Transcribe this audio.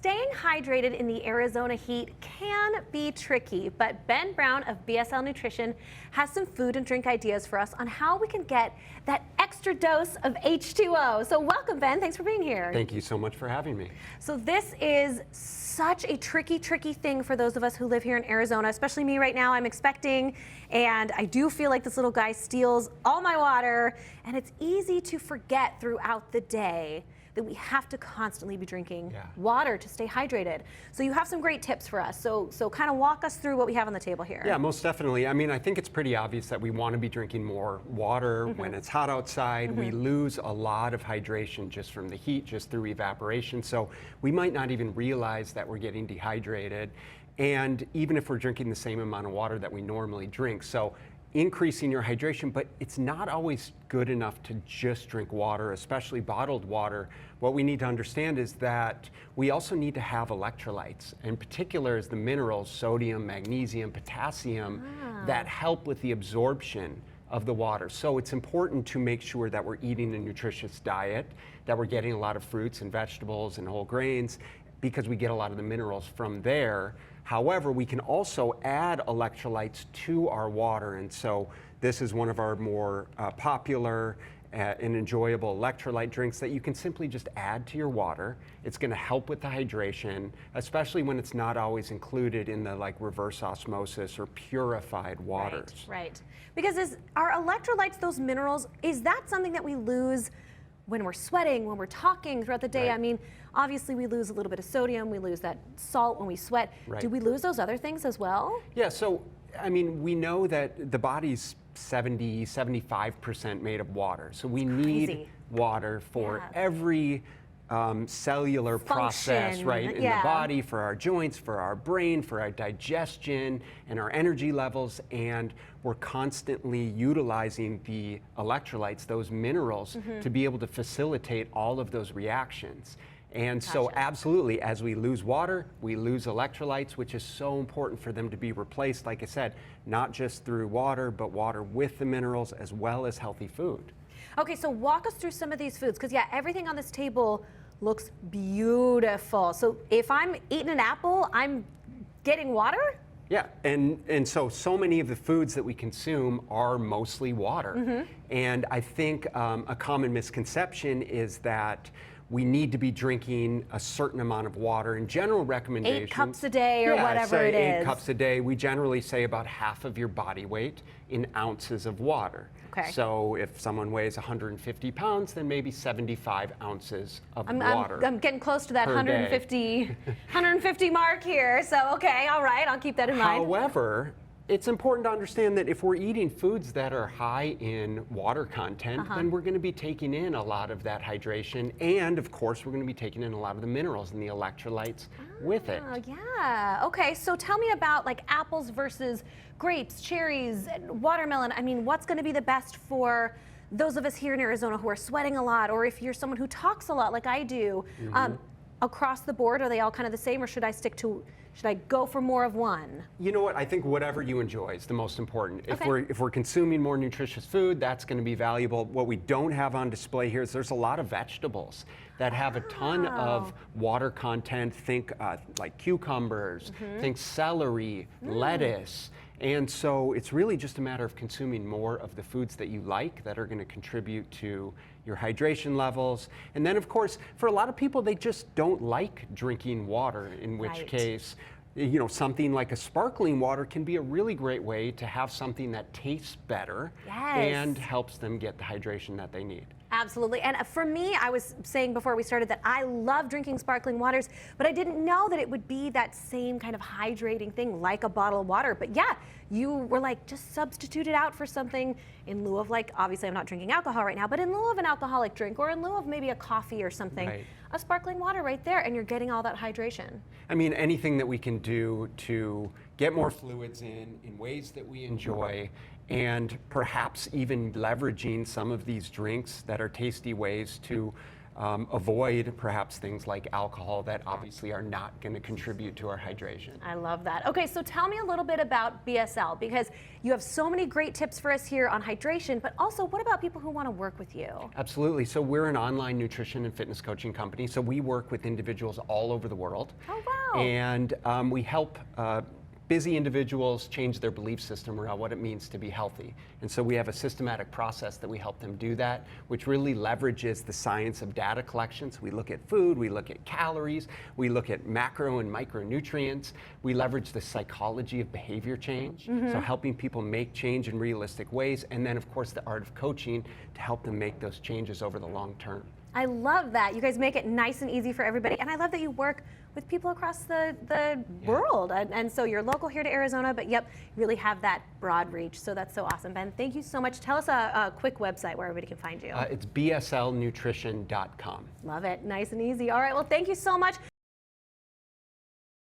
Staying hydrated in the Arizona heat can be tricky, but Ben Brown of BSL Nutrition has some food and drink ideas for us on how we can get that extra dose of H2O. So welcome, Ben. Thanks for being here. Thank you so much for having me. So this is such a tricky thing for those of us who live here in Arizona, especially me right now. I'm expecting, and I do feel like this little guy steals all my water, and it's easy to forget throughout the day that we have to constantly be drinking water to stay hydrated. So you have some great tips for us. So kind of walk us through what we have on the table here. Yeah, most definitely. I mean, I think it's pretty obvious that we want to be drinking more water when it's hot outside. We lose a lot of hydration just from the heat, just through evaporation. So we might not even realize that we're getting dehydrated. And even if we're drinking the same amount of water that we normally drink. So increasing your hydration, but it's not always good enough to just drink water, especially bottled water. What we need to understand is that we also need to have electrolytes. In particular is the minerals, sodium, magnesium, potassium, that help with the absorption of the water. So it's important to make sure that we're eating a nutritious diet, that we're getting a lot of fruits and vegetables and whole grains, because we get a lot of the minerals from there. However, we can also add electrolytes to our water, and so this is one of our more popular and enjoyable electrolyte drinks that you can simply just add to your water. It's going to help with the hydration, especially when it's not always included in the reverse osmosis or purified waters. Right. Because our electrolytes, those minerals, is that something that we lose when we're sweating, when we're talking throughout the day? Right. I mean, obviously we lose a little bit of sodium, we lose that salt when we sweat. Right. Do we lose those other things as well? Yeah, so I mean, we know that the body's 75% made of water. So we need water for every cellular process, right, in the body, for our joints, for our brain, for our digestion, and our energy levels. And we're constantly utilizing the electrolytes, those minerals, to be able to facilitate all of those reactions. And so absolutely, as we lose water, we lose electrolytes, which is so important for them to be replaced, like I said, not just through water, but water with the minerals as well as healthy food. Okay, so walk us through some of these foods, because everything on this table looks beautiful. So if I'm eating an apple, I'm getting water? Yeah, and so many of the foods that we consume are mostly water. And I think a common misconception is that we need to be drinking a certain amount of water. In general recommendations, 8 cups a day or whatever it is. 8 cups a day. We generally say about half of your body weight in ounces of water. Okay. So if someone weighs 150 pounds, then maybe 75 ounces of water. I'm getting close to that 150 mark here. So, okay, all right, I'll keep that in mind. However, it's important to understand that if we're eating foods that are high in water content, then we're going to be taking in a lot of that hydration. And of course, we're going to be taking in a lot of the minerals and the electrolytes with it. Yeah. Okay, so tell me about apples versus grapes, cherries, watermelon. I mean, what's going to be the best for those of us here in Arizona who are sweating a lot, or if you're someone who talks a lot like I do? Across the board, are they all kind of the same, or should I go for more of one? You know what? I think whatever you enjoy is the most important. If we're consuming more nutritious food, that's going to be valuable. What we don't have on display here is there's a lot of vegetables that have a ton of water content. Think like cucumbers, think celery, lettuce. And so it's really just a matter of consuming more of the foods that you like that are going to contribute to your hydration levels. And then, of course, for a lot of people, they just don't like drinking water, in which case, something like a sparkling water can be a really great way to have something that tastes better and helps them get the hydration that they need. Absolutely. And for me, I was saying before we started that I love drinking sparkling waters, but I didn't know that it would be that same kind of hydrating thing like a bottle of water. But yeah, you were just substitute it out for something in lieu of obviously I'm not drinking alcohol right now, but in lieu of an alcoholic drink or in lieu of maybe a coffee or something, a sparkling water right there, and you're getting all that hydration. I mean, anything that we can do to get more fluids in ways that we enjoy, and perhaps even leveraging some of these drinks that are tasty ways to avoid perhaps things like alcohol that obviously are not going to contribute to our hydration. I love that. Okay, so tell me a little bit about BSL, because you have so many great tips for us here on hydration, but also what about people who want to work with you? Absolutely. So we're an online nutrition and fitness coaching company. So we work with individuals all over the world. Oh, wow. And we help busy individuals change their belief system around what it means to be healthy. And so we have a systematic process that we help them do that, which really leverages the science of data collection. So we look at food, we look at calories, we look at macro and micronutrients, we leverage the psychology of behavior change, so helping people make change in realistic ways, and then of course the art of coaching to help them make those changes over the long term. I love that. You guys make it nice and easy for everybody. And I love that you work with people across the world. And so you're local here to Arizona, but yep, you really have that broad reach. So that's so awesome. Ben, thank you so much. Tell us a quick website where everybody can find you. It's bslnutrition.com. Love it. Nice and easy. All right. Well, thank you so much.